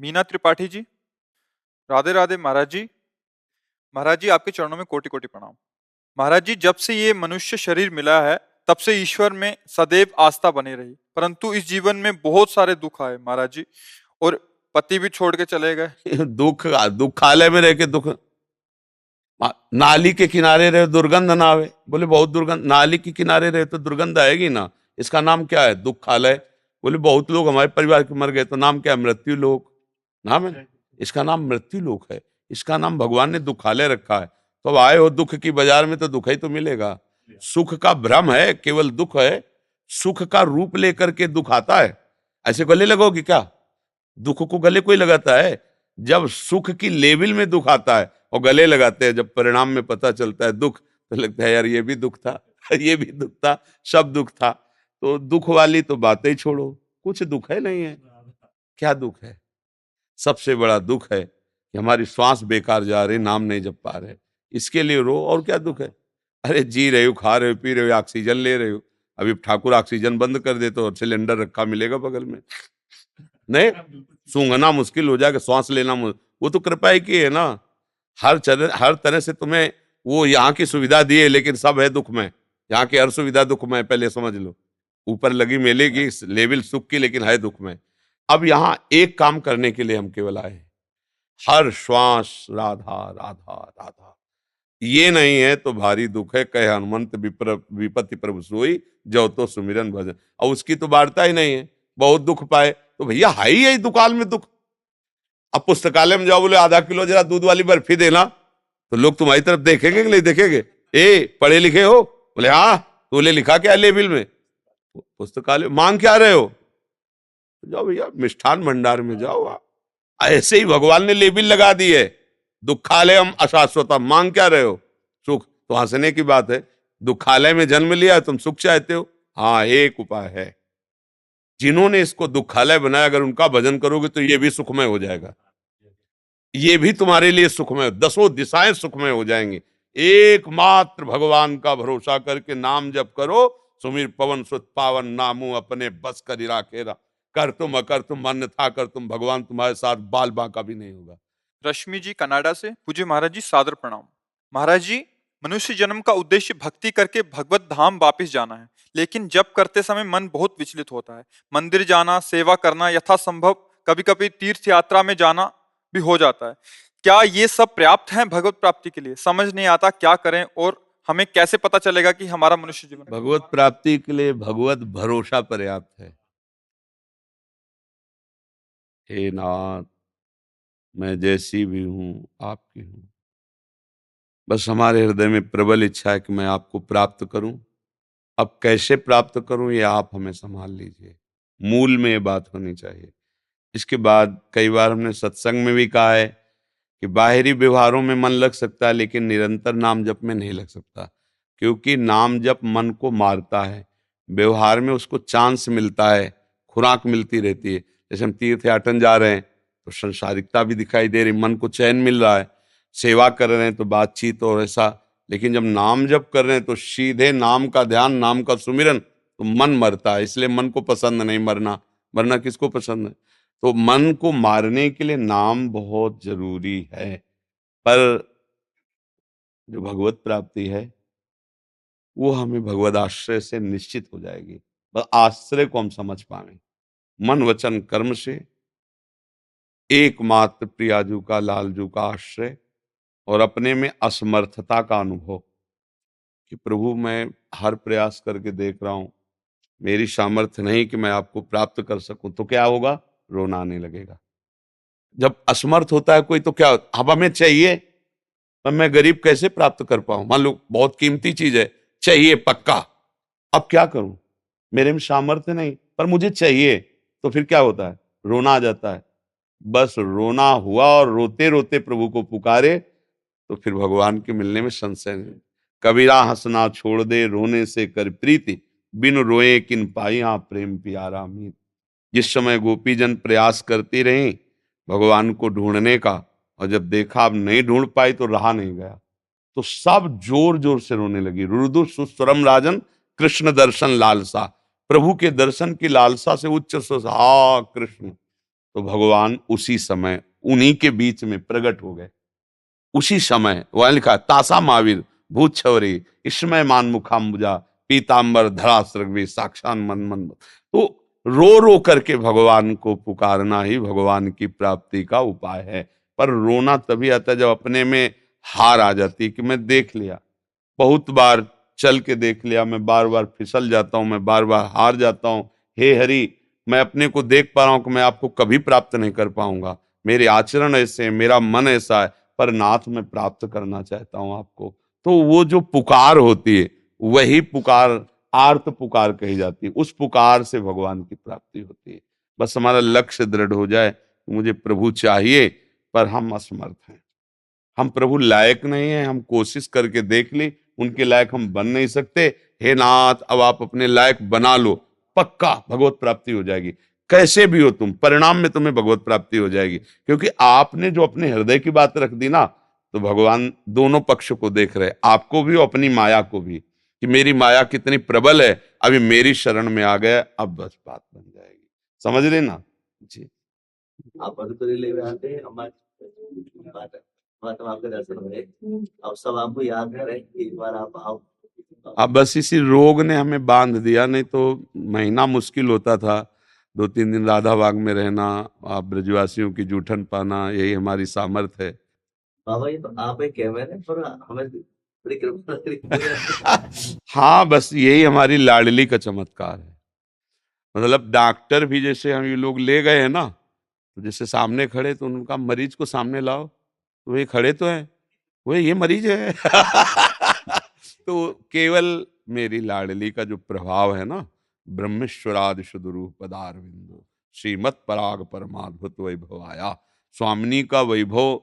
मीना त्रिपाठी जी। राधे राधे महाराज जी। महाराज जी आपके चरणों में कोटि कोटि प्रणाम। महाराज जी जब से ये मनुष्य शरीर मिला है तब से ईश्वर में सदैव आस्था बनी रही, परंतु इस जीवन में बहुत सारे दुख आए महाराज जी, और पति भी छोड़ के चले गए। दुख दुखालय में रह के दुख, नाली के किनारे रहे दुर्गंध ना आवे, बोले बहुत दुर्गंध, नाली के किनारे रहे तो दुर्गंध आएगी ना, इसका नाम क्या है? दुखालय। बोले बहुत लोग हमारे परिवार के मर गए तो नाम क्या है? मृत्यु लोक नाम है, इसका नाम मृत्यु लोक है, इसका नाम भगवान ने दुखालय रखा है। तो अब आए हो दुख की बाजार में तो दुख ही तो मिलेगा। सुख का भ्रम है, केवल दुख है। सुख का रूप लेकर के दुख आता है। ऐसे गले लगोगी क्या? दुख को गले कोई लगाता है? जब सुख की लेवल में दुख आता है और गले लगाते हैं, जब परिणाम में पता चलता है दुख, तो लगता है यार ये भी दुख था ये भी दुख था, सब दुख था। तो दुख वाली तो बातें ही छोड़ो, कुछ दुख है नहीं है। क्या दुख है? सबसे बड़ा दुख है कि हमारी श्वास बेकार जा रही, नाम नहीं जप पा रहे, इसके लिए रो। और क्या दुख है? अरे जी रहे हो, खा रहे हो, पी रहे हो, ऑक्सीजन ले रहे हो। अभी ठाकुर ऑक्सीजन बंद कर दे तो सिलेंडर रखा मिलेगा बगल में, नहीं सूंघना मुश्किल हो जाएगा, श्वास लेना वो तो कृपा ही की है ना। हर तरह से तुम्हें वो यहाँ की सुविधा दी है, लेकिन सब है दुख में। यहाँ की हर सुविधा दुख में, पहले समझ लो। ऊपर लगी मेले की लेवल सुख की, लेकिन है दुख में। अब यहाँ एक काम करने के लिए हम केवल आए, हर श्वास राधा राधा राधा। ये नहीं है तो भारी दुख है, कहे हनुमंत विपत्ति प्रभु सोई, जो तो सुमिरन भजन। और उसकी तो वार्ता ही नहीं है, बहुत दुख पाए तो भैया है ही यही दुकाल में दुख। अब पुस्तकालय में जाओ, बोले आधा किलो जरा दूध वाली बर्फी देना, तो लोग तुम्हारी तरफ देखेंगे कि नहीं देखेंगे? पढ़े लिखे हो? बोले हाँ। तूने लिखा क्या लेबिल में? पुस्तकालय मांग क्या रहे हो? जाओ भैया मिष्ठान भंडार में जाओ। ऐसे ही भगवान ने लेबिल लगा दी है, दुखालयम अशाश्वतम। मांग क्या रहे हो? सुख। तो हंसने की बात है, दुखालय में जन्म लिया तुम सुख चाहते हो? हाँ, एक उपाय है, जिन्होंने इसको दुखालय बनाया, अगर उनका भजन करोगे तो ये भी सुखमय हो जाएगा, ये भी तुम्हारे लिए सुखमय, दसों दिशाएं सुखमय हो जाएंगी। एकमात्र भगवान का भरोसा करके नाम जप करो। सुमिर पवन सुत पावन, नामू अपने बस कर राखेरा। कर तुम अकर तुम अन्यथा कर तुम, भगवान तुम्हारे साथ बाल बांका भी नहीं होगा। रश्मि जी कनाडा से। पूज्य महाराज जी सादर प्रणाम। महाराज जी मनुष्य जन्म का उद्देश्य भक्ति करके भगवत धाम वापिस जाना है, लेकिन जब करते समय मन बहुत विचलित होता है। मंदिर जाना, सेवा करना यथासंभव, कभी कभी तीर्थ यात्रा में जाना भी हो जाता है। क्या ये सब पर्याप्त है भगवत प्राप्ति के लिए? समझ नहीं आता क्या करें, और हमें कैसे पता चलेगा कि हमारा मनुष्य जीवन भगवत प्राप्ति के लिए भगवत भरोसा पर्याप्त है। हे नाथ, मैं जैसी भी हूं आपकी हूं, बस हमारे हृदय में प्रबल इच्छा है कि मैं आपको प्राप्त करूं। अब कैसे प्राप्त करूं ये आप हमें संभाल लीजिए, मूल में ये बात होनी चाहिए। इसके बाद कई बार हमने सत्संग में भी कहा है कि बाहरी व्यवहारों में मन लग सकता है, लेकिन निरंतर नाम जप में नहीं लग सकता, क्योंकि नाम जप मन को मारता है। व्यवहार में उसको चांस मिलता है, खुराक मिलती रहती है। जैसे हम तीर्थ याटन जा रहे हैं तो संसारिकता भी दिखाई दे रही, मन को चैन मिल रहा है। सेवा कर रहे हैं तो बातचीत और ऐसा, लेकिन जब नाम जप कर रहे हैं तो सीधे नाम का ध्यान, नाम का सुमिरन, तो मन मरता है। इसलिए मन को पसंद नहीं मरना। मरना किसको पसंद है? तो मन को मारने के लिए नाम बहुत जरूरी है। पर जो भगवत प्राप्ति है वो हमें भगवत आश्रय से निश्चित हो जाएगी। बस आश्रय को हम समझ पाए, मन वचन कर्म से एकमात्र प्रियाजू का, लालजू का आश्रय, और अपने में असमर्थता का अनुभव कि प्रभु मैं हर प्रयास करके देख रहा हूं, मेरी सामर्थ्य नहीं कि मैं आपको प्राप्त कर सकूं। तो क्या होगा? रोना आने लगेगा। जब असमर्थ होता है कोई तो क्या, अब हमें चाहिए पर मैं गरीब कैसे प्राप्त कर पाऊं? मान लो बहुत कीमती चीज है, चाहिए पक्का, अब क्या करूं? मेरे में सामर्थ्य नहीं, पर मुझे चाहिए। तो फिर क्या होता है? रोना आ जाता है। बस रोना हुआ और रोते रोते प्रभु को पुकारे तो फिर भगवान के मिलने में संशय नहीं। कबीरा हंसना छोड़ दे, रोने से कर प्रीति, बिन रोए किन पाइया प्रेम प्यारा मीत। जिस समय गोपीजन प्रयास करती रही भगवान को ढूंढने का, और जब देखा अब नहीं ढूंढ पाई तो रहा नहीं गया, तो सब जोर जोर से रोने लगी। रुदु सुस्वरम राजन कृष्ण दर्शन लालसा, प्रभु के दर्शन की लालसा से उच्च स्वर, हा कृष्ण। तो भगवान उसी समय उन्हीं के बीच में प्रकट हो गए। उसी समय वह लिखा है, तासा महावीर भूत छवरी इसमय मान मुखाम्बुजा पीताम्बर धरा सृग्वी साक्षान मन मन। तो रो रो करके भगवान को पुकारना ही भगवान की प्राप्ति का उपाय है। पर रोना तभी आता है जब अपने में हार आ जाती है कि मैं देख लिया, बहुत बार चल के देख लिया, मैं बार बार फिसल जाता हूं, मैं बार बार हार जाता हूं। हे हरि, मैं अपने को देख पा रहा हूं कि मैं आपको कभी प्राप्त नहीं कर पाऊंगा, मेरे आचरण ऐसे हैं, मेरा मन ऐसा है, पर नाथ मैं प्राप्त करना चाहता हूं आपको। तो वो जो पुकार होती है वही पुकार आर्त पुकार कही जाती है। उस पुकार से भगवान की प्राप्ति होती है। बस हमारा लक्ष्य दृढ़ हो जाए, मुझे प्रभु चाहिए, पर हम असमर्थ हैं, हम प्रभु लायक नहीं है। हम कोशिश करके देख ली, उनके लायक हम बन नहीं सकते। हे नाथ, अब आप अपने लायक बना लो, पक्का भगवत प्राप्ति हो जाएगी। कैसे भी हो तुम, परिणाम में तुम्हें भगवत प्राप्ति हो जाएगी, क्योंकि आपने जो अपने हृदय की बात रख दी ना, तो भगवान दोनों पक्ष को देख रहे, आपको भी और अपनी माया को भी, कि मेरी माया कितनी प्रबल है, अभी मेरी शरण में आ गया, अब बस बात बन जाएगी। समझ रहे ना जी। आप मधुपुरी ले आते हैं, हमारी बात है, मतलब आपके दर्शन हुए, अब सब आपको याद करें, एक बार आप आओ। अब बस इसी रोग ने हमें बांध दिया, नहीं तो महीना मुश्किल होता था, 2-3 दिन राधा बाग में रहना, आप ब्रजवासियों की जूठन पाना, यही हमारी सामर्थ्य है। बाबा ये तो आप एक कैमरे हैं, पर हमें बड़ी कृपा करी। हाँ, बस यही हमारी लाडली का चमत्कार है। मतलब डॉक्टर भी जैसे हम ये लोग ले गए हैं ना, तो जैसे सामने खड़े तो उनका मरीज को सामने लाओ, तो ये खड़े तो हैं, वो ये मरीज है। तो केवल मेरी लाडली का जो प्रभाव है ना, ब्रह्मेश्वरादि शुद्धरूप पदारविंदो श्रीमत पराग परमाद्भुत वैभव आया। स्वामिनी का वैभव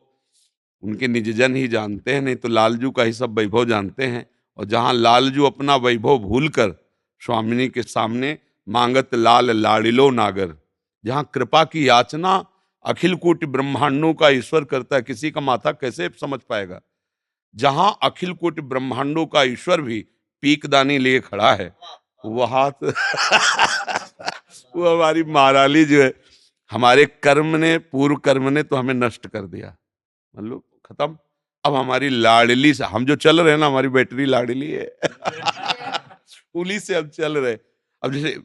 उनके निजजन ही जानते हैं, नहीं तो लालजू का ही सब वैभव जानते हैं। और जहां लालजू अपना वैभव भूलकर स्वामिनी के सामने मांगत लाल लाडिलो नागर, जहां कृपा की याचना अखिल कोटि ब्रह्मांडों का ईश्वर करता है, किसी का माथा कैसे समझ पाएगा। जहां अखिल कोटि ब्रह्मांडों का ईश्वर भी पीकदानी लिए खड़ा है, वहां तो वो हमारी महाराली जो है, हमारे कर्म ने, पूर्व कर्म ने तो हमें नष्ट कर दिया, मतलब खत्म। अब हमारी लाडली से हम जो चल रहे हैं ना, हमारी बैटरी लाडली है। उन्हीं से हम चल रहे। अब जैसे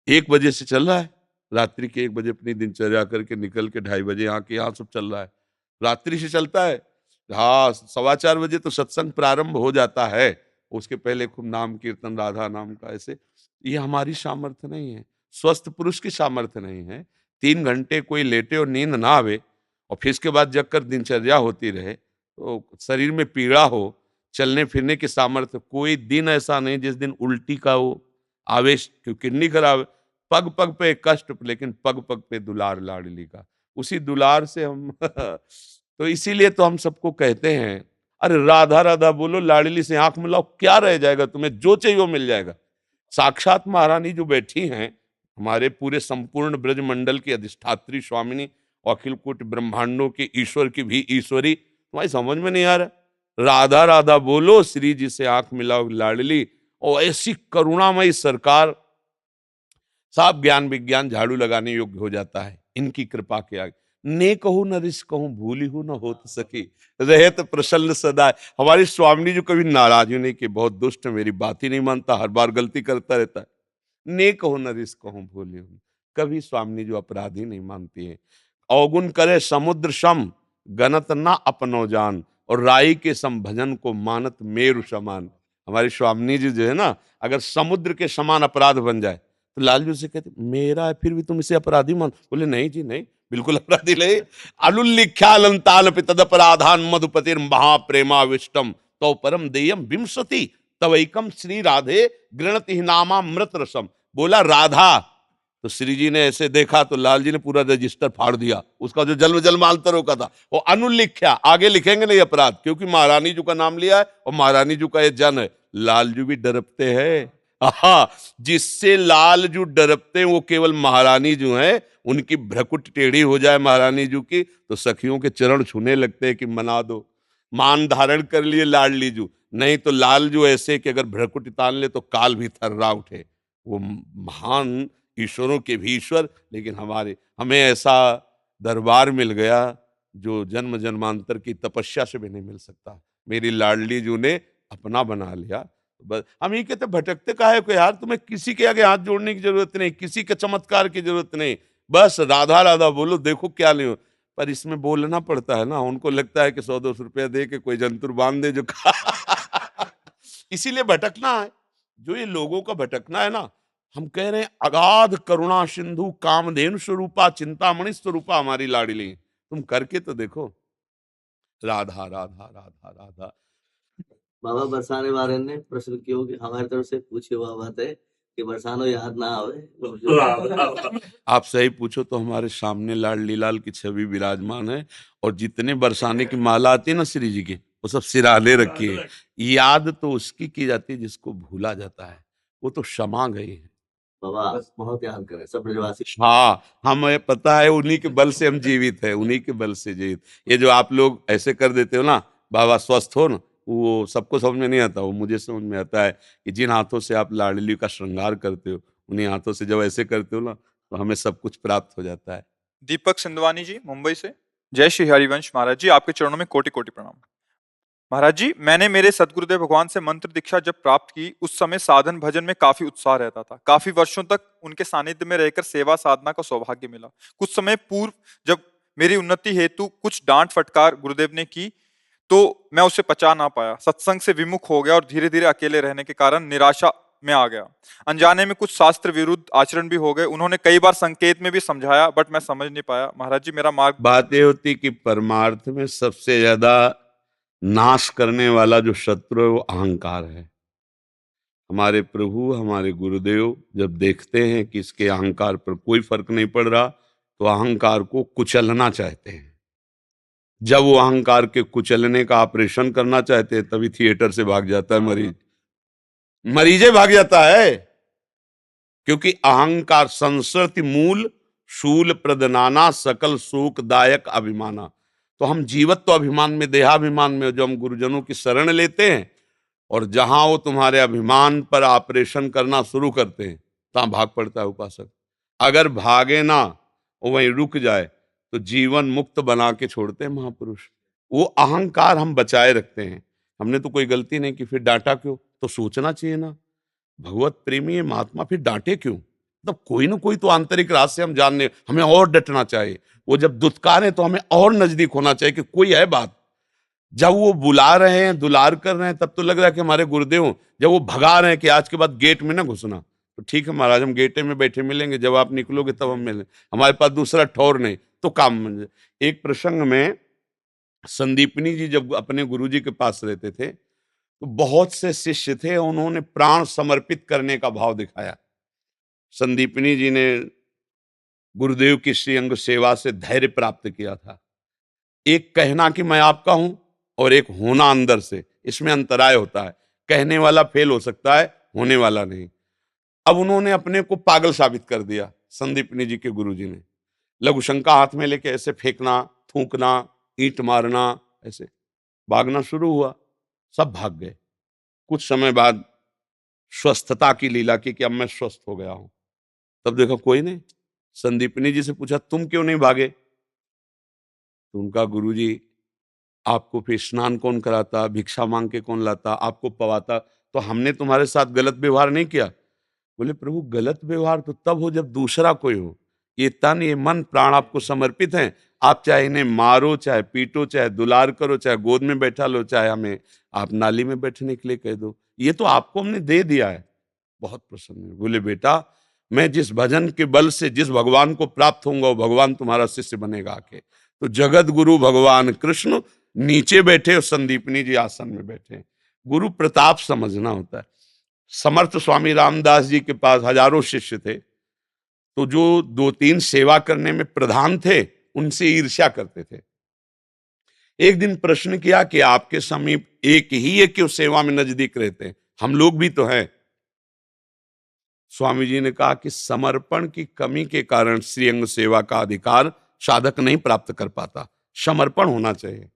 1 बजे से चल रहा है, रात्रि के 1 बजे अपनी दिनचर्या करके निकल के 2:30 बजे यहाँ के यहाँ सब चल रहा है, रात्रि से चलता है। हाँ, 4:15 बजे तो सत्संग प्रारंभ हो जाता है, उसके पहले खूब नाम कीर्तन राधा नाम का, ऐसे। ये हमारी सामर्थ्य नहीं है, स्वस्थ पुरुष की सामर्थ्य नहीं है। 3 घंटे कोई लेटे और नींद ना आवे, और फिर इसके बाद जगकर दिनचर्या होती रहे, तो शरीर में पीड़ा हो, चलने फिरने की सामर्थ्य, कोई दिन ऐसा नहीं जिस दिन उल्टी का हो आवेश, किडनी खराब, पग पग पे कष्ट, लेकिन पग पग पे दुलार लाडली का, उसी दुलार से हम तो इसीलिए तो हम सबको कहते हैं, अरे राधा राधा बोलो, लाडली से आंख मिलाओ, क्या रह जाएगा तुम्हें, जो चाहिए वो मिल जाएगा। साक्षात महारानी जो बैठी हैं, हमारे पूरे संपूर्ण ब्रजमंडल की अधिष्ठात्री स्वामिनी, और अखिल कोटि ब्रह्मांडों के ईश्वर की भी ईश्वरी, तुम्हारी समझ में नहीं आ रहा। राधा राधा बोलो, श्री जी से आंख मिलाओ लाडली, और ऐसी करुणामयी सरकार, साफ ज्ञान विज्ञान झाड़ू लगाने योग्य हो जाता है इनकी कृपा के आगे। ने कहूं न रिस कहूं, भूली हूं न होत सकी, रहे तो प्रसन्न सदा। हमारी स्वामी जो कभी नाराज नहीं कि बहुत दुष्ट है, मेरी बात ही नहीं मानता, हर बार गलती करता रहता है। ने कहूं न रिस कहूं, भूली हूं, कभी स्वामी जो अपराधी नहीं मानती है। अवगुण करे समुद्र सम, गणत ना अपनो जान, और राई के सम भजन को मानत मेरु समान। हमारी स्वामी जी जो है ना, अगर समुद्र के समान अपराध बन जाए, तो लालजू से कहते मेरा है, फिर भी तुम इसे अपराधी मान। बोले नहीं जी नहीं, बिल्कुल अपराधी नहीं। अलुल्लिख्यालंताल तदपराधान मधुपतिर महाप्रेमाविष्टम, तो परम देयम विंशति तवैकम श्री राधे गृणति नामामृत रसम। बोला राधा, तो श्री जी ने ऐसे देखा तो लाल जी ने पूरा रजिस्टर फाड़ दिया, उसका जो जन्म जन्मांतर रोका था वो अनुलिख्या, आगे लिखेंगे नहीं अपराध, क्योंकि महारानी जी का नाम लिया है और महारानी जी का ये जन है। लालजू भी डरपते हैं, हाँ, जिससे लालजू डरपते हैं वो केवल महारानी जो है, उनकी भ्रकुट टेढ़ी हो जाए महारानी जी की, तो सखियों के चरण छूने लगते हैं कि मना दो। मान धारण कर लिए लाडली जू, नहीं तो लालजू ऐसे कि अगर भ्रकुट तान ले तो काल भी थर्रा उठे। वो महान ईश्वरों के भी ईश्वर, लेकिन हमें ऐसा दरबार मिल गया जो जन्म जन्मांतर की तपस्या से भी नहीं मिल सकता। मेरी लाडली जू ने अपना बना लिया। बस हम ये कहते भटकते काहे को यार, तुम्हें किसी के आगे हाथ जोड़ने की जरूरत नहीं, किसी के चमत्कार की जरूरत नहीं, बस राधा राधा बोलो, देखो क्या नहीं हो। पर इसमें बोलना पड़ता है ना, उनको लगता है कि 100-200 रुपया दे के कोई जंतुर बांध दे जो इसीलिए भटकना है, जो ये लोगों का भटकना है ना। हम कह रहे हैं अगाध करुणा सिंधु कामधेनु स्वरूपा चिंतामणि स्वरूपा हमारी लाडली, तुम करके तो देखो, राधा राधा राधा राधा। बाबा बरसाने वाले ने प्रश्न किया कि हमारी तरफ से पूछी हुआ बात है कि बरसानो याद ना आवे। आप सही पूछो तो हमारे सामने लाडली लाल की छवि विराजमान है, और जितने बरसाने की माला आती है ना श्री जी की, वो सब सिराले रखी है। याद तो उसकी की जाती है जिसको भूला जाता है, वो तो क्षमा गई है। बाबा बहुत याद करे सब ब्रजवासी। हाँ, हमें पता है उन्हीं के बल से हम जीवित है, उन्हीं के बल से जीवित। ये जो आप लोग ऐसे कर देते हो ना, बाबा स्वस्थ हो ना, वो सबको समझ में नहीं आता, वो मुझे समझ में आता है कि जिन हाथों से आप लाडली का श्रृंगार करते हो, उन्हीं हाथों से जब ऐसे करते हो ना, तो हमें सब कुछ प्राप्त हो जाता है। दीपक सिंधवानी जी मुंबई से। जय श्री हरिवंश महाराज जी, आपके चरणों में कोटि कोटि प्रणाम। महाराज जी, मैंने मेरे सदगुरुदेव भगवान से मंत्र दीक्षा जब प्राप्त की, उस समय साधन भजन में काफी उत्साह रहता था। काफी वर्षों तक उनके सानिध्य में रहकर सेवा साधना का सौभाग्य मिला। कुछ समय पूर्व जब मेरी उन्नति हेतु कुछ डांट फटकार गुरुदेव ने की, तो मैं उसे पचा ना पाया, सत्संग से विमुख हो गया और धीरे धीरे अकेले रहने के कारण निराशा में आ गया। अनजाने में कुछ शास्त्र विरुद्ध आचरण भी हो गए। उन्होंने कई बार संकेत में भी समझाया, बट मैं समझ नहीं पाया। महाराज जी, मेरा मार्ग बात ये होती कि परमार्थ में सबसे ज्यादा नाश करने वाला जो शत्रु है वो अहंकार है। हमारे प्रभु हमारे गुरुदेव जब देखते हैं कि इसके अहंकार पर कोई फर्क नहीं पड़ रहा, तो अहंकार को कुचलना चाहते हैं। जब वो अहंकार के कुचलने का ऑपरेशन करना चाहते हैं, तभी थिएटर से भाग जाता है मरीज, मरीजे भाग जाता है। क्योंकि अहंकार संसर्ति मूल शूल प्रदनाना सकल शोकदायक अभिमाना। तो हम जीवत्व अभिमान में, देहाभिमान में जो हम गुरुजनों की शरण लेते हैं, और जहां वो तुम्हारे अभिमान पर ऑपरेशन करना शुरू करते हैं, तहां भाग पड़ता है उपासक। अगर भागे ना, वो वहीं रुक जाए, तो जीवन मुक्त बना के छोड़ते हैं महापुरुष। वो अहंकार हम बचाए रखते हैं। हमने तो कोई गलती नहीं की, फिर डांटा क्यों? तो सोचना चाहिए ना, भगवत प्रेमी है महात्मा, फिर डांटे क्यों? मतलब कोई ना कोई तो आंतरिक राज से हम जानने, हमें और डटना चाहिए। वो जब दुत्कारे तो हमें और नजदीक होना चाहिए कि कोई है बात। जब वो बुला रहे हैं, दुलार कर रहे हैं, तब तो लग रहा है कि हमारे गुरुदेव हों। जब वो भगा रहे हैं कि आज के बाद गेट में ना घुसना, तो ठीक है महाराज, हम गेटे में बैठे मिलेंगे, जब आप निकलोगे तब हम मिलेंगे, हमारे पास दूसरा ठौर नहीं, तो काम बन जाए। एक प्रसंग में संदीपनी जी जब अपने गुरुजी के पास रहते थे, तो बहुत से शिष्य थे, उन्होंने प्राण समर्पित करने का भाव दिखाया। संदीपनी जी ने गुरुदेव की श्रीअंग सेवा से धैर्य प्राप्त किया था। एक कहना कि मैं आपका हूं, और एक होना अंदर से, इसमें अंतराय होता है। कहने वाला फेल हो सकता है, होने वाला नहीं। अब उन्होंने अपने को पागल साबित कर दिया, संदीपनी जी के गुरुजी ने। लघुशंका हाथ में लेके ऐसे फेंकना, थूकना, ईंट मारना, ऐसे भागना शुरू हुआ। सब भाग गए। कुछ समय बाद स्वस्थता की लीला की कि अब मैं स्वस्थ हो गया हूं। तब देखा कोई नहीं। संदीपनी जी से पूछा, तुम क्यों नहीं भागे? तो उनका गुरुजी, आपको फिर स्नान कौन कराता, भिक्षा मांग के कौन लाता, आपको पवाता, तो हमने तुम्हारे साथ गलत व्यवहार नहीं किया। बोले प्रभु, गलत व्यवहार तो तब हो जब दूसरा कोई हो। ये तन ये मन प्राण आपको समर्पित हैं। आप चाहे इन्हें मारो, चाहे पीटो, चाहे दुलार करो, चाहे गोद में बैठा लो, चाहे हमें आप नाली में बैठने के लिए कह दो, ये तो आपको हमने दे दिया है। बहुत प्रसन्न है। बोले बेटा, मैं जिस भजन के बल से जिस भगवान को प्राप्त होऊंगा, वो भगवान तुम्हारा शिष्य बनेगा आके। तो जगत गुरु भगवान कृष्ण नीचे बैठे और संदीपनी जी आसन में बैठे। गुरु प्रताप समझना होता है। समर्थ स्वामी रामदास जी के पास हजारों शिष्य थे, तो जो 2-3 सेवा करने में प्रधान थे, उनसे ईर्ष्या करते थे। एक दिन प्रश्न किया कि आपके समीप एक ही है, क्यों सेवा में नजदीक रहते हैं, हम लोग भी तो हैं। स्वामी जी ने कहा कि समर्पण की कमी के कारण श्रीअंग सेवा का अधिकार साधक नहीं प्राप्त कर पाता, समर्पण होना चाहिए।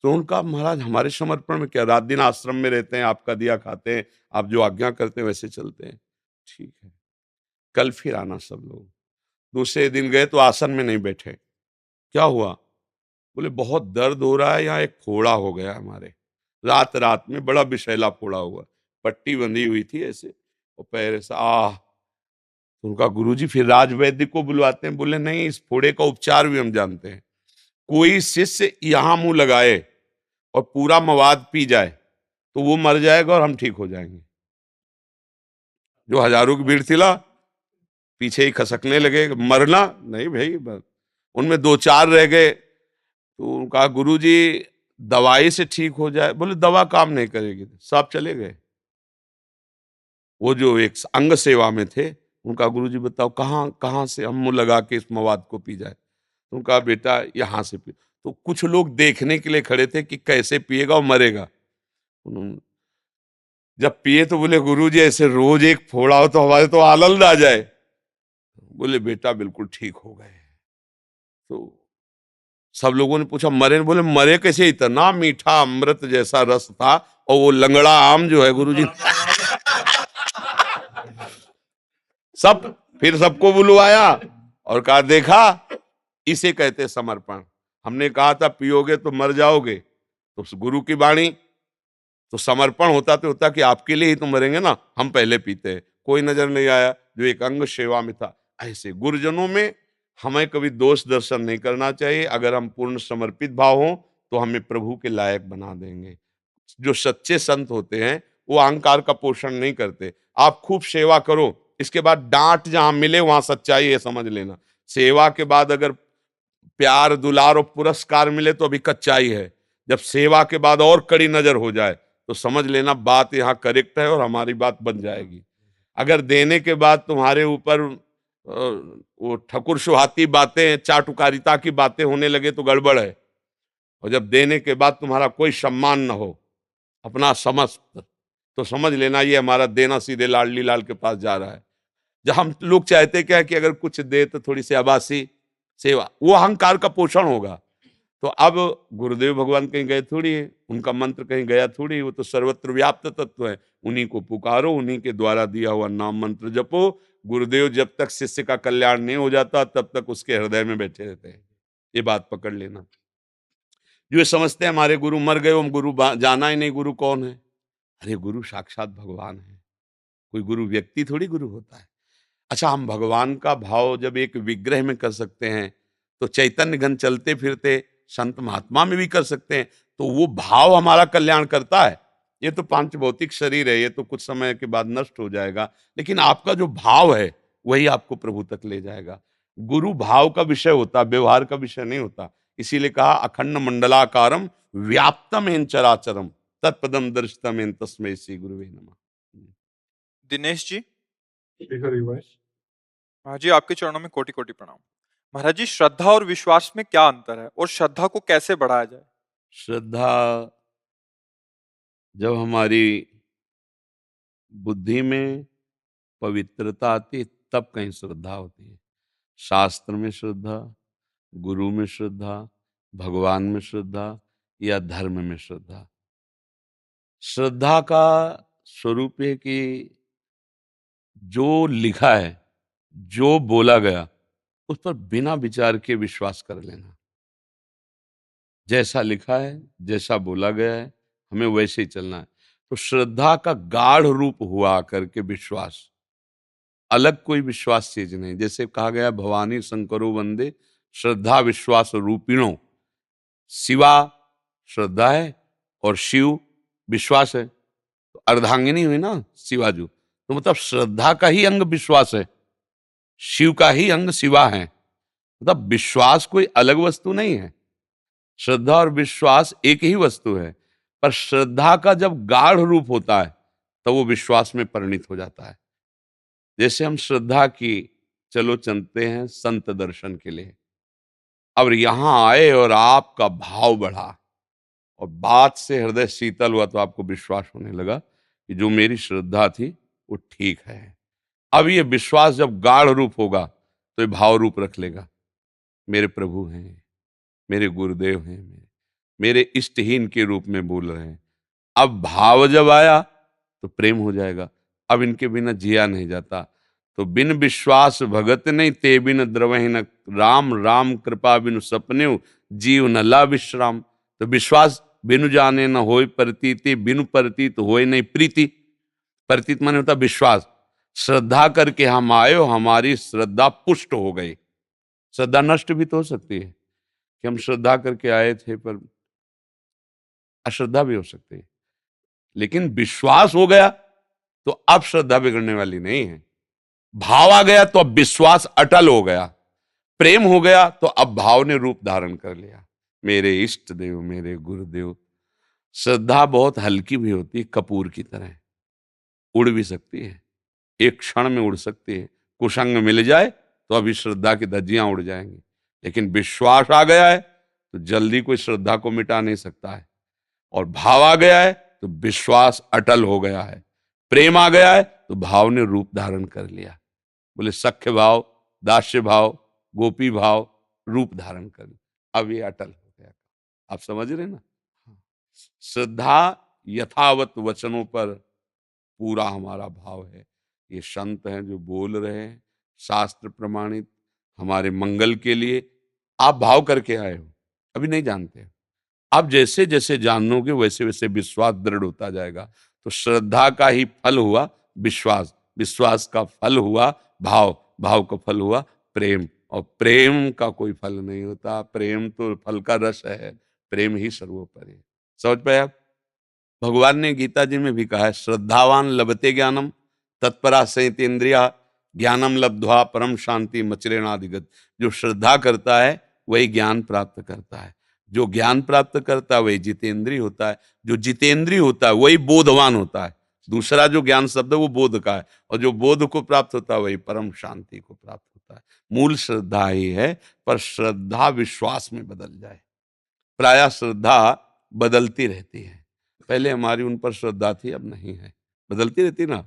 तो उनका, महाराज हमारे समर्पण में क्या, रात दिन आश्रम में रहते हैं, आपका दिया खाते हैं, आप जो आज्ञा करते हैं वैसे चलते हैं। ठीक है, कल फिर आना सब लोग। दूसरे दिन गए तो आसन में नहीं बैठे। क्या हुआ? बोले बहुत दर्द हो रहा है, यहाँ एक फोड़ा हो गया हमारे, रात रात में बड़ा विषैला फोड़ा हुआ, पट्टी बंधी हुई थी ऐसे और पैर ऐसा तो उनका गुरुजी फिर राज वैद्य को बुलवाते हैं। बोले नहीं, इस फोड़े का उपचार भी हम जानते हैं। कोई शिष्य यहाँ मुंह लगाए और पूरा मवाद पी जाए तो वो मर जाएगा और हम ठीक हो जाएंगे। जो हजारों की भीड़ थी ला, पीछे ही खसकने लगे, मरना नहीं भाई, उनमें दो चार रह गए। तो उनका गुरुजी दवाई से ठीक हो जाए। बोले दवा काम नहीं करेगी, सब चले गए। वो जो एक अंग सेवा में थे, उनका गुरुजी बताओ कहाँ कहाँ से हम मुंह लगा के इस मवाद को पी जाए। तो उनका बेटा यहाँ से पी। तो कुछ लोग देखने के लिए खड़े थे कि कैसे पिएगा और मरेगा। उन्होंने जब पिए तो बोले गुरुजी ऐसे रोज एक फोड़ा हो तो हमारे तो आनंद आ जाए। बोले बेटा बिल्कुल ठीक हो गए। तो सब लोगों ने पूछा मरे? बोले मरे कैसे, इतना मीठा अमृत जैसा रस था। और वो लंगड़ा आम जो है गुरुजी फिर सबको बुलवाया और कहा देखा, इसे कहते समर्पण। हमने कहा था पियोगे तो मर जाओगे, तो गुरु की वाणी तो समर्पण होता कि आपके लिए ही तो मरेंगे ना, हम पहले पीते हैं। कोई नजर नहीं आया जो एक अंग सेवा में था। ऐसे गुरुजनों में हमें कभी दोष दर्शन नहीं करना चाहिए। अगर हम पूर्ण समर्पित भाव हों तो हमें प्रभु के लायक बना देंगे। जो सच्चे संत होते हैं वो अहंकार का पोषण नहीं करते। आप खूब सेवा करो, इसके बाद डांट जहां मिले वहां सच्चाई है, समझ लेना। सेवा के बाद अगर प्यार दुलार और पुरस्कार मिले तो अभी कच्चाई है। जब सेवा के बाद और कड़ी नजर हो जाए तो समझ लेना बात यहाँ करेक्ट है और हमारी बात बन जाएगी। अगर देने के बाद तुम्हारे ऊपर वो ठकुर सुहाती बातें, चाटुकारिता की बातें होने लगे तो गड़बड़ है। और जब देने के बाद तुम्हारा कोई सम्मान न हो, अपना समस्त, तो समझ लेना ये हमारा देना सीधे लाडली लाल के पास जा रहा है। जब हम लोग चाहते क्या है कि अगर कुछ दे तो थोड़ी सी आभासी सेवा, वो अहंकार का पोषण होगा। तो अब गुरुदेव भगवान कहीं गए थोड़ी है, उनका मंत्र कहीं गया थोड़ी, वो तो सर्वत्र व्याप्त तत्व है। उन्हीं को पुकारो, उन्हीं के द्वारा दिया हुआ नाम मंत्र जपो। गुरुदेव जब तक शिष्य का कल्याण नहीं हो जाता तब तक उसके हृदय में बैठे रहते हैं। ये बात पकड़ लेना। जो ये समझते हैं हमारे गुरु मर गए, हम गुरु जाना ही नहीं गुरु कौन है। अरे गुरु साक्षात भगवान है, कोई गुरु व्यक्ति थोड़ी गुरु होता है। अच्छा, हम भगवान का भाव जब एक विग्रह में कर सकते हैं तो चैतन्य घन चलते फिरते संत महात्मा में भी कर सकते हैं। तो वो भाव हमारा कल्याण करता है। ये तो पांच भौतिक शरीर है, ये तो कुछ समय के बाद नष्ट हो जाएगा, लेकिन आपका जो भाव है वही आपको प्रभु तक ले जाएगा। गुरु भाव का विषय होता, व्यवहार का विषय नहीं होता। इसीलिए कहा अखंड मंडलाकारम व्याप्तम एन चराचरम तत्पदम दर्शितम एन तस्मै श्री गुरुवे नमः। दिनेश जी, हरि वंश। महाराज जी आपके चरणों में कोटि कोटि प्रणाम। महाराज जी, श्रद्धा और विश्वास में क्या अंतर है और श्रद्धा को कैसे बढ़ाया जाए? श्रद्धा जब हमारी बुद्धि में पवित्रता आती है तब कहीं श्रद्धा होती है। शास्त्र में श्रद्धा, गुरु में श्रद्धा, भगवान में श्रद्धा या धर्म में श्रद्धा। श्रद्धा का स्वरूप है कि जो लिखा है, जो बोला गया, उस पर बिना विचार के विश्वास कर लेना। जैसा लिखा है, जैसा बोला गया है, हमें वैसे ही चलना है। तो श्रद्धा का गाढ़ रूप हुआ करके विश्वास, अलग कोई विश्वास चीज नहीं। जैसे कहा गया भवानी शंकरो वंदे श्रद्धा विश्वास रूपिणो। शिवा श्रद्धा है और शिव विश्वास है, तो अर्धांगिनी हुई ना शिवाजू। तो मतलब श्रद्धा का ही अंग विश्वास है, शिव का ही अंग शिवा है। मतलब विश्वास कोई अलग वस्तु नहीं है। श्रद्धा और विश्वास एक ही वस्तु है, पर श्रद्धा का जब गाढ़ रूप होता है तो वो विश्वास में परिणित हो जाता है। जैसे हम श्रद्धा की चलो चलते हैं संत दर्शन के लिए, अब यहां आए और आपका भाव बढ़ा और बात से हृदय शीतल हुआ तो आपको विश्वास होने लगा कि जो मेरी श्रद्धा थी वो ठीक है। अब ये विश्वास जब गाढ़ रूप होगा तो ये भाव रूप रख लेगा। मेरे प्रभु हैं, मेरे गुरुदेव हैं, मेरे इष्टहीन के रूप में बोल रहे हैं। अब भाव जब आया तो प्रेम हो जाएगा। अब इनके बिना जिया नहीं जाता। तो बिन विश्वास भगत नहीं, ते बिन द्रवहि न राम, राम कृपा बिनु सपने, जीव न ला विश्राम। तो विश्वास बिनु जाने न होय प्रतीति, बिनु प्रतीत होय नहीं प्रीति। प्रतीत माने होता विश्वास। श्रद्धा करके हम आयो, हमारी श्रद्धा पुष्ट हो गई। श्रद्धा नष्ट भी तो हो सकती है कि हम श्रद्धा करके आए थे पर अश्रद्धा भी हो सकती है, लेकिन विश्वास हो गया तो अब श्रद्धा बिगड़ने वाली नहीं है। भाव आ गया तो अब विश्वास अटल हो गया। प्रेम हो गया तो अब भाव ने रूप धारण कर लिया, मेरे इष्ट देव, मेरे गुरुदेव। श्रद्धा बहुत हल्की भी होती है, कपूर की तरह उड़ भी सकती है, एक क्षण में उड़ सकती है। कुसंग मिल जाए तो अभी श्रद्धा की धज्जियां उड़ जाएंगी, लेकिन विश्वास आ गया है तो जल्दी कोई श्रद्धा को मिटा नहीं सकता है। और भाव आ गया है तो विश्वास अटल हो गया है। प्रेम आ गया है तो भाव ने रूप धारण कर लिया। बोले सख्य भाव, दास्य भाव, गोपी भाव रूप धारण कर लिया, अब ये अटल हो गया। आप समझ रहे ना? श्रद्धा यथावत वचनों पर पूरा हमारा भाव है। ये संत हैं जो बोल रहे हैं, शास्त्र प्रमाणित हमारे मंगल के लिए। आप भाव करके आए हो, अभी नहीं जानते हो। आप जैसे जैसे जानोगे वैसे वैसे विश्वास दृढ़ होता जाएगा। तो श्रद्धा का ही फल हुआ विश्वास, विश्वास का फल हुआ भाव, भाव का फल हुआ प्रेम, और प्रेम का कोई फल नहीं होता। प्रेम तो फल का रस है, प्रेम ही सर्वोपरि है। समझ पाए आप? भगवान ने गीता जी में भी कहा है, श्रद्धावान लभते ज्ञानम तत्परा संयतेन्द्रिया, ज्ञानम लब्ध्वा परम शांति मचिरेणाधिगत। जो श्रद्धा करता है वही ज्ञान प्राप्त करता है, जो ज्ञान प्राप्त करता है वही जितेंद्रिय होता है, जो जितेंद्रिय होता है वही बोधवान होता है। दूसरा जो ज्ञान शब्द है वो बोध का है, और जो बोध को प्राप्त होता है वही परम शांति को प्राप्त होता है। मूल श्रद्धा ही है, पर श्रद्धा विश्वास में बदल जाए। प्रायः श्रद्धा बदलती रहती है, पहले हमारी उन पर श्रद्धा थी, अब नहीं है, बदलती रहती ना।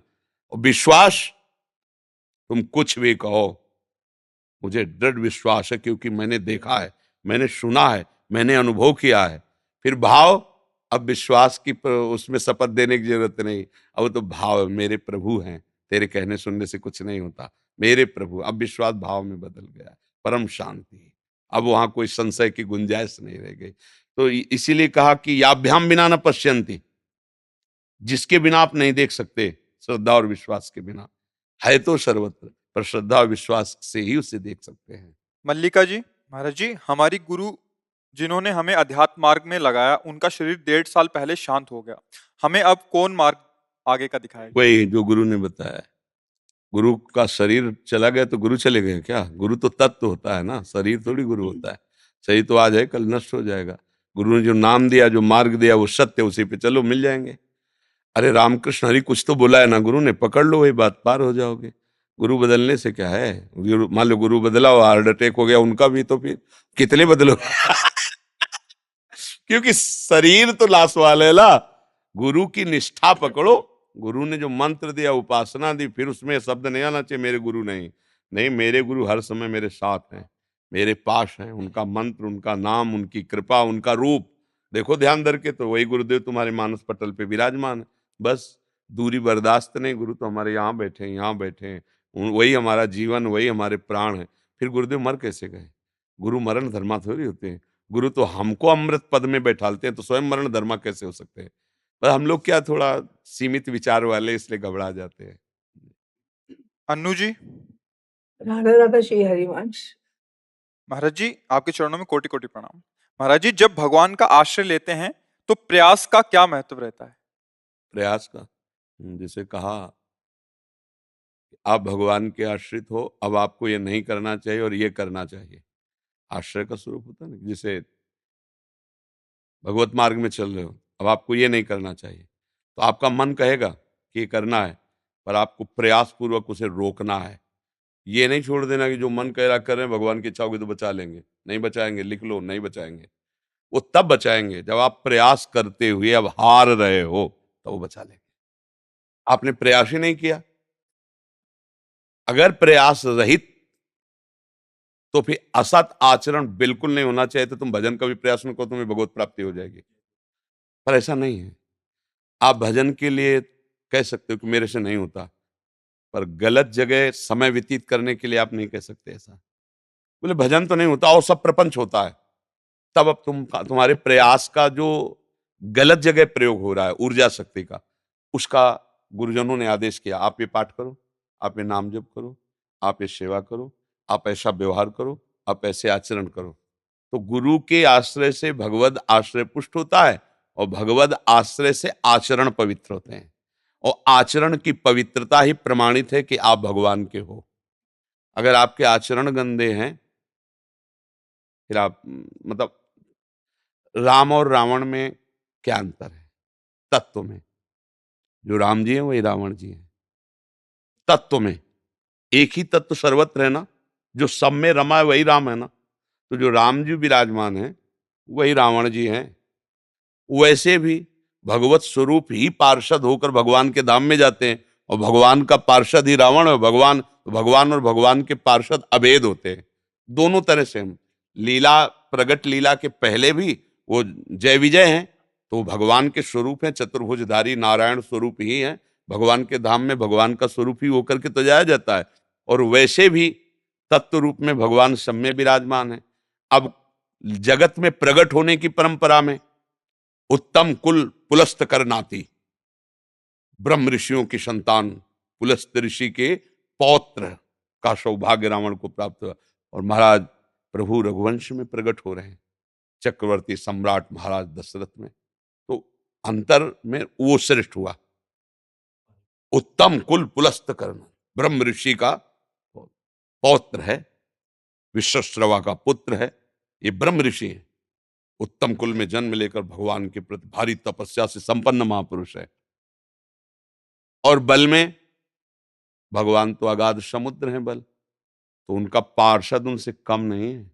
और विश्वास, तुम कुछ भी कहो, मुझे दृढ़ विश्वास है क्योंकि मैंने देखा है, मैंने सुना है, मैंने अनुभव किया है। फिर भाव, अब विश्वास की उसमें शपथ देने की जरूरत नहीं, अब तो भाव मेरे प्रभु हैं, तेरे कहने सुनने से कुछ नहीं होता, मेरे प्रभु। अब विश्वास भाव में बदल गया, परम शांति। अब वहां कोई संशय की गुंजाइश नहीं रह गई। तो इसीलिए कहा कि याभ्याम बिना न पश्यंती, जिसके बिना आप नहीं देख सकते, श्रद्धा और विश्वास के बिना। है तो सर्वत्र, पर श्रद्धा और विश्वास से ही उसे देख सकते हैं। मल्लिका जी, महाराज जी, हमारी गुरु जिन्होंने हमें अध्यात्म मार्ग में लगाया, उनका शरीर 1.5 साल पहले शांत हो गया। हमें अब कौन मार्ग आगे का दिखाएगा? वही जो गुरु ने बताया। गुरु का शरीर चला गया तो गुरु चले गए क्या? गुरु तो तत्व होता है ना, शरीर थोड़ी गुरु होता है। शरीर तो आज है, कल नष्ट हो जाएगा। गुरु ने जो नाम दिया, जो मार्ग दिया, वो सत्य, उसी पे चलो, मिल जाएंगे। अरे रामकृष्ण हरि कुछ तो बोला है ना गुरु ने, पकड़ लो, वही बात, पार हो जाओगे। गुरु बदलने से क्या है? मान लो गुरु बदला और हार्ट अटैक हो गया उनका भी, तो फिर कितने बदलो? क्योंकि शरीर तो लाश वाले है ना। गुरु की निष्ठा पकड़ो। गुरु ने जो मंत्र दिया, उपासना दी, फिर उसमें शब्द नहीं आना चाहिए मेरे गुरु नहीं। नहीं, मेरे गुरु हर समय मेरे साथ हैं, मेरे पास हैं। उनका मंत्र, उनका नाम, उनकी कृपा, उनका रूप देखो ध्यान धर के, तो वही गुरुदेव तुम्हारे मानस पटल पे विराजमान है। बस दूरी बर्दाश्त नहीं, गुरु तो हमारे यहाँ बैठे हैं, यहाँ बैठे हैं। वही हमारा जीवन, वही हमारे प्राण है। फिर गुरुदेव मर कैसे गए? गुरु मरण धर्मा थोड़ी होते हैं। गुरु तो हमको अमृत पद में बैठालते हैं, तो स्वयं मरण धर्मा कैसे हो सकते हैं? पर हम लोग क्या थोड़ा सीमित विचार वाले, इसलिए घबरा जाते हैं। अन्नू जी, राधा राधा श्री हरिवंश। महाराज जी, आपके चरणों में कोटि कोटि प्रणाम। महाराज जी, जब भगवान का आश्रय लेते हैं तो प्रयास का क्या महत्व रहता है? प्रयास का, जैसे कहा आप भगवान के आश्रित हो, अब आपको ये नहीं करना चाहिए और ये करना चाहिए। आश्रय का स्वरूप होता है ना, जैसे भगवत मार्ग में चल रहे हो, अब आपको ये नहीं करना चाहिए, तो आपका मन कहेगा कि ये करना है, पर आपको प्रयास पूर्वक उसे रोकना है। ये नहीं छोड़ देना कि जो मन कह रहा कर रहे हैं, भगवान की इच्छा होगी तो बचा लेंगे। नहीं बचाएंगे, लिख लो, नहीं बचाएंगे। वो तब बचाएंगे जब आप प्रयास करते हुए अब हार रहे हो, तो वो बचा लेंगे। आपने प्रयास ही नहीं किया। अगर प्रयास रहित, तो फिर असत आचरण बिल्कुल नहीं होना चाहिए। तो तुम भजन का भी प्रयास न करो, तुम्हें भगवत प्राप्ति हो जाएगी, पर ऐसा नहीं है। आप भजन के लिए कह सकते हो कि मेरे से नहीं होता, पर गलत जगह समय व्यतीत करने के लिए आप नहीं कह सकते ऐसा। बोले भजन तो नहीं होता और सब प्रपंच होता है, तब अब तुम्हारे प्रयास का जो गलत जगह प्रयोग हो रहा है ऊर्जा शक्ति का, उसका गुरुजनों ने आदेश किया, आप ये पाठ करो, आप ये नाम जप करो, आप ये सेवा करो, आप ऐसा व्यवहार करो, आप ऐसे आचरण करो। तो गुरु के आश्रय से भगवद आश्रय पुष्ट होता है और भगवद आश्रय से आचरण पवित्र होते हैं, और आचरण की पवित्रता ही प्रमाणित है कि आप भगवान के हो। अगर आपके आचरण गंदे हैं, फिर आप मतलब राम और रावण में क्या अंतर है? तत्व में। जो राम जी हैं वही रावण जी हैं। तत्व में एक ही तत्व सर्वत्र है ना, जो सब में रमा है वही राम है ना। तो जो राम जी विराजमान है वही रावण जी हैं। वैसे भी भगवत स्वरूप ही पार्षद होकर भगवान के धाम में जाते हैं, और भगवान का पार्षद ही रावण है। भगवान और भगवान के पार्षद अभेद होते हैं, दोनों तरह से। हम लीला, प्रगट लीला के पहले भी वो जय विजय हैं, तो वो भगवान के स्वरूप हैं, चतुर्भुजधारी नारायण स्वरूप ही हैं। भगवान के धाम में भगवान का स्वरूप ही होकर के तो जाया जाता है। और वैसे भी तत्व रूप में भगवान सब में विराजमान है। अब जगत में प्रगट होने की परंपरा में उत्तम कुल पुलस्त करनाती, ब्रह्म ऋषियों की संतान पुलस्त ऋषि के पौत्र का सौभाग्य रावण को प्राप्त हुआ, और महाराज प्रभु रघुवंश में प्रकट हो रहे हैं, चक्रवर्ती सम्राट महाराज दशरथ में। तो अंतर में वो श्रेष्ठ हुआ। उत्तम कुल पुलस्त करना, ब्रह्म ऋषि का पौत्र है, विश्वश्रवा का पुत्र है, ये ब्रह्म ऋषि है। उत्तम कुल में जन्म लेकर भगवान के प्रति भारी तपस्या से संपन्न महापुरुष है। और बल में भगवान तो अगाध समुद्र हैं बल, तो उनका पार्षद उनसे कम नहीं है।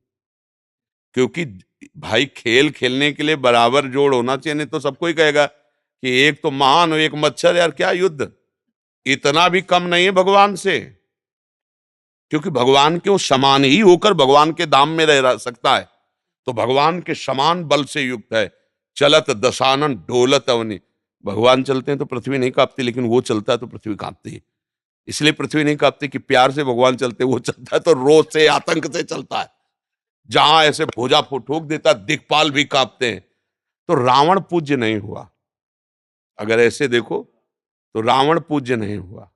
क्योंकि भाई खेल खेलने के लिए बराबर जोड़ होना चाहिए, नहीं तो सबको ही कहेगा कि एक तो महान और एक मच्छर, यार क्या युद्ध। इतना भी कम नहीं है भगवान से, क्योंकि भगवान के वो समान ही होकर भगवान के धाम में रह सकता है। तो भगवान के समान बल से युक्त है। चलत दशानन ढोलत अवनी, भगवान चलते हैं तो पृथ्वी नहीं कांपती, लेकिन वो चलता है तो पृथ्वी कांपती है। इसलिए पृथ्वी नहीं कांपती कि प्यार से भगवान चलते, वो चलता है तो रोष से, आतंक से चलता है। जहां ऐसे भुजा ठोक देता, दिक्पाल भी कांपते हैं। तो रावण पूज्य नहीं हुआ। अगर ऐसे देखो तो रावण पूज्य नहीं हुआ,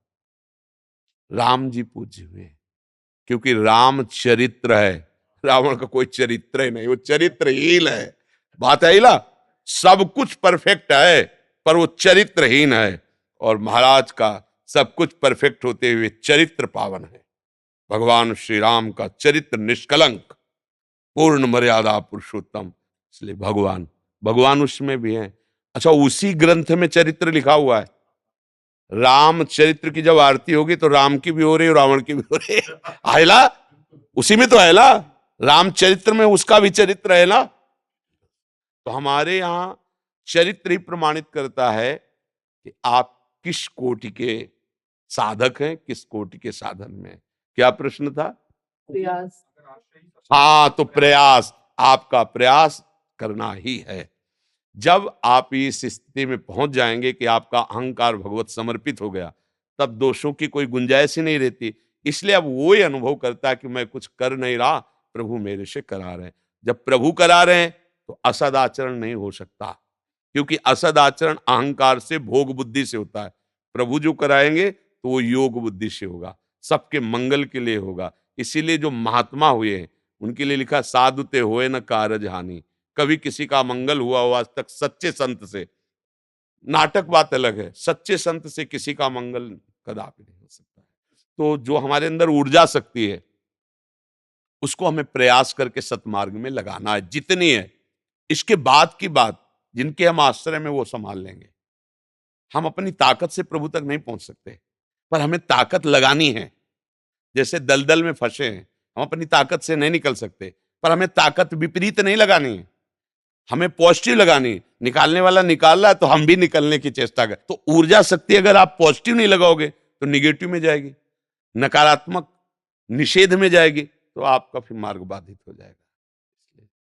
राम जी पूज्य हुए, क्योंकि राम चरित्र है। रावण का कोई चरित्र ही नहीं, वो चरित्रहीन है। बात है ना, सब कुछ परफेक्ट है पर वो चरित्रहीन है। और महाराज का सब कुछ परफेक्ट होते हुए चरित्र पावन है। भगवान श्री राम का चरित्र निष्कलंक, पूर्ण मर्यादा पुरुषोत्तम, इसलिए भगवान उसमें भी है। अच्छा, उसी ग्रंथ में चरित्र लिखा हुआ है। राम चरित्र की जब आरती होगी तो राम की भी हो रही है, रावण की भी हो रही है ना, उसी में तो है ना, राम चरित्र में उसका भी चरित्र है ना। तो हमारे यहां चरित्र ही प्रमाणित करता है कि आप किस कोटि के साधक हैं, किस कोटि के साधन में। क्या प्रश्न था? प्रयास। हाँ, तो प्रयास, आपका प्रयास करना ही है। जब आप इस स्थिति में पहुंच जाएंगे कि आपका अहंकार भगवत समर्पित हो गया, तब दोषों की कोई गुंजाइश ही नहीं रहती। इसलिए अब वो ही अनुभव करता है कि मैं कुछ कर नहीं रहा, प्रभु मेरे से करा रहे हैं। जब प्रभु करा रहे हैं तो असद आचरण नहीं हो सकता, क्योंकि असद आचरण अहंकार से, भोग बुद्धि से होता है। प्रभु जो कराएंगे तो वो योग बुद्धि से होगा, सबके मंगल के लिए होगा। इसीलिए जो महात्मा हुए हैं उनके लिए लिखा, साधुते होए न कारज हानि। कभी किसी का मंगल हुआ हो आज तक सच्चे संत से? नाटक बात अलग है, सच्चे संत से किसी का मंगल कदापि नहीं हो सकता है। तो जो हमारे अंदर ऊर्जा शक्ति है उसको हमें प्रयास करके सतमार्ग में लगाना है, जितनी है। इसके बाद की बात जिनके हम आश्रय में वो संभाल लेंगे। हम अपनी ताकत से प्रभु तक नहीं पहुंच सकते, पर हमें ताकत लगानी है। जैसे दलदल में फंसे हैं, हम अपनी ताकत से नहीं निकल सकते, पर हमें ताकत विपरीत नहीं लगानी है, हमें पॉजिटिव लगानी है। निकालने वाला निकाल रहा है तो हम भी निकलने की चेष्टा करें। तो ऊर्जा शक्ति अगर आप पॉजिटिव नहीं लगाओगे तो निगेटिव में जाएगी, नकारात्मक निषेध में जाएगी, तो आपका फिर मार्ग बाधित हो जाएगा।